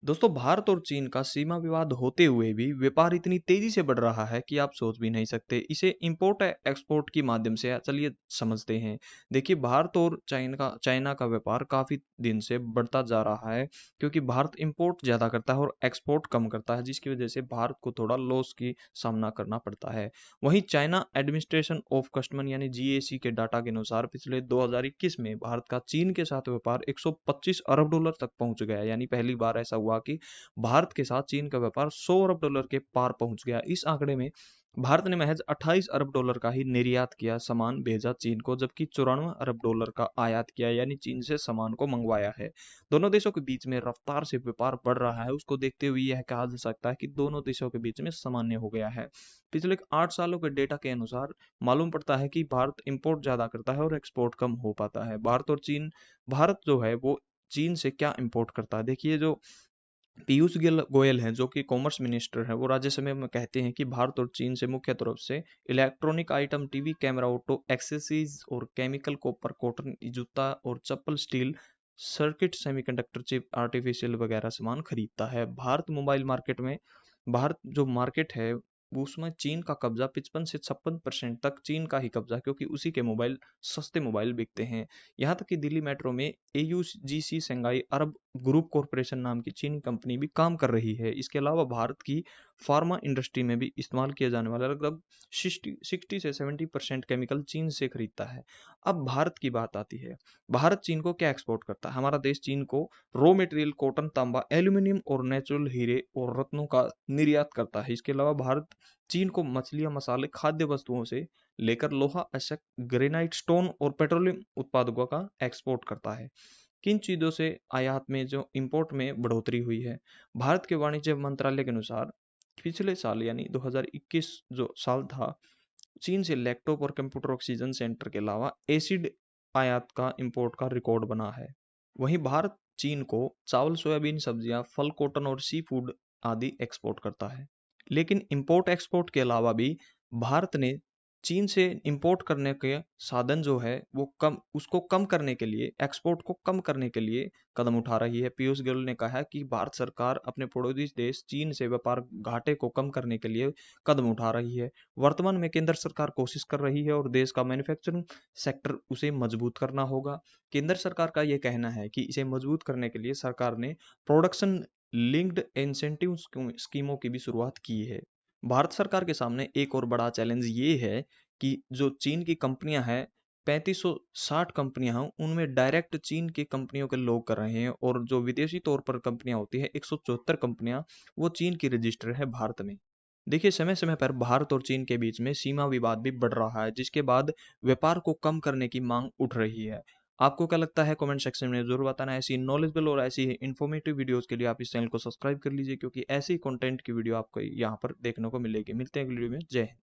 दोस्तों, भारत और चीन का सीमा विवाद होते हुए भी व्यापार इतनी तेजी से बढ़ रहा है कि आप सोच भी नहीं सकते। इसे इंपोर्ट एक्सपोर्ट के माध्यम से चलिए समझते हैं। देखिए, भारत और चाइना का व्यापार काफी दिन से बढ़ता जा रहा है, क्योंकि भारत इंपोर्ट ज्यादा करता है और एक्सपोर्ट कम करता है, जिसकी वजह से भारत को थोड़ा लॉस की सामना करना पड़ता है। वहीं चाइना एडमिनिस्ट्रेशन ऑफ कस्टम यानी जीएसी के डाटा के अनुसार पिछले 2021 में भारत का चीन के साथ व्यापार 125 अरब डॉलर तक पहुंच गया। यानी पहली बार ऐसा हुआ कि भारत के साथ चीन का व्यापार 100 अरब डॉलर के पार पहुंच गया। इस आंकड़े में भारत ने महज 28 अरब डॉलर का ही निर्यात किया सामान भेजा चीन को, जबकि 94 अरब डॉलर का आयात किया, यानी चीन से सामान को मंगवाया है। दोनों देशों के बीच में रफ्तार से व्यापार बढ़ रहा है, उसको देखते हुए यह कहा जा सकता है कि दोनों देशों के बीच में सामान्य हो गया है। पिछले 8 सालों के डेटा के अनुसार मालूम पड़ता है कि भारत इंपोर्ट ज्यादा करता है और एक्सपोर्ट कम हो पाता है। भारत जो है वो चीन से क्या इंपोर्ट करता है। देखिए, जो पीयूष गोयल हैं, जो कि कॉमर्स मिनिस्टर हैं, वो राज्यसभा में कहते हैं कि भारत और चीन से मुख्य रूप से electronic item, TV, camera, auto accessories और केमिकल, कॉपर, कॉटन, जूता और चप्पल, steel, circuit, semiconductor chip, artificial वगैरह सामान खरीदता है। भारत जो मार्केट है वो उसमें चीन का कब्जा 55 से 56% तक चीन का ही कब्जा, क्योंकि उसी के सस्ते मोबाइल बिकते हैं। यहाँ तक कि दिल्ली मेट्रो में AUGC संघाई अरब ग्रुप कॉरपोरेशन नाम की चीनी कंपनी भी काम कर रही है। इसके अलावा भारत की फार्मा इंडस्ट्री में भी इस्तेमाल किया जाने वाला लगभग 60 से 70% केमिकल चीन से खरीदता है। अब भारत की बात आती है। भारत चीन को क्या एक्सपोर्ट करता है? हमारा देश चीन को रॉ मटेरियल, कॉटन, तांबा, एल्यूमिनियम और नेचुरल हीरे और रत्नों का निर्यात करता है। इसके अलावा भारत चीन को मछलियां, मसाले, खाद्य वस्तुओं से लेकर लोहा, अयस्क, ग्रेनाइट, स्टोन और पेट्रोलियम उत्पादों का एक्सपोर्ट करता है। किन चीजों से आयात में जो इंपोर्ट में बढ़ोतरी हुई है? भारत के वाणिज्य मंत्रालय के अनुसार पिछले साल यानी 2021 जो साल था, चीन से लैपटॉप और कंप्यूटर ऑक्सीजन सेंटर के अलावा एसिड आयात का इंपोर्ट का रिकॉर्ड बना है। वहीं भारत चीन को चावल, सोयाबीन, सब्जियां, फल, कॉटन और सी फूड आदि एक्सपोर्ट करता है। लेकिन इंपोर्ट एक्सपोर्ट के अलावा भी भारत ने चीन से इंपोर्ट करने के साधन जो है वो उसको कम करने के लिए, एक्सपोर्ट को कम करने के लिए कदम उठा रही है। पीयूष गोयल ने कहा कि भारत सरकार अपने पड़ोसी देश चीन से व्यापार घाटे को कम करने के लिए कदम उठा रही है। वर्तमान में केंद्र सरकार कोशिश कर रही है और देश का मैन्युफैक्चरिंग सेक्टर उसे मजबूत करना होगा। केंद्र सरकार का यह कहना है कि इसे मजबूत करने के लिए सरकार ने प्रोडक्शन लिंक्ड इंसेंटिव स्कीमों की भी शुरुआत की है। भारत सरकार के सामने एक और बड़ा चैलेंज ये है कि जो चीन की कंपनियां हैं, 3560 कंपनियां हैं, उनमें डायरेक्ट चीन की कंपनियों के लोग कर रहे हैं, और जो विदेशी तौर पर कंपनियां होती है 174 कंपनियां, वो चीन की रजिस्टर है भारत में। देखिए, समय समय पर भारत और चीन के बीच में सीमा विवाद भी बढ़ रहा है, जिसके बाद व्यापार को कम करने की मांग उठ रही है। आपको क्या लगता है? कमेंट सेक्शन में जरूर बताना। ऐसी नॉलेजेबल और ऐसी इन्फॉर्मेटिव वीडियोस के लिए आप इस चैनल को सब्सक्राइब कर लीजिए, क्योंकि ऐसी कंटेंट की वीडियो आपको यहाँ पर देखने को मिलेगी। मिलते हैं अगली वीडियो में। जय हिंद।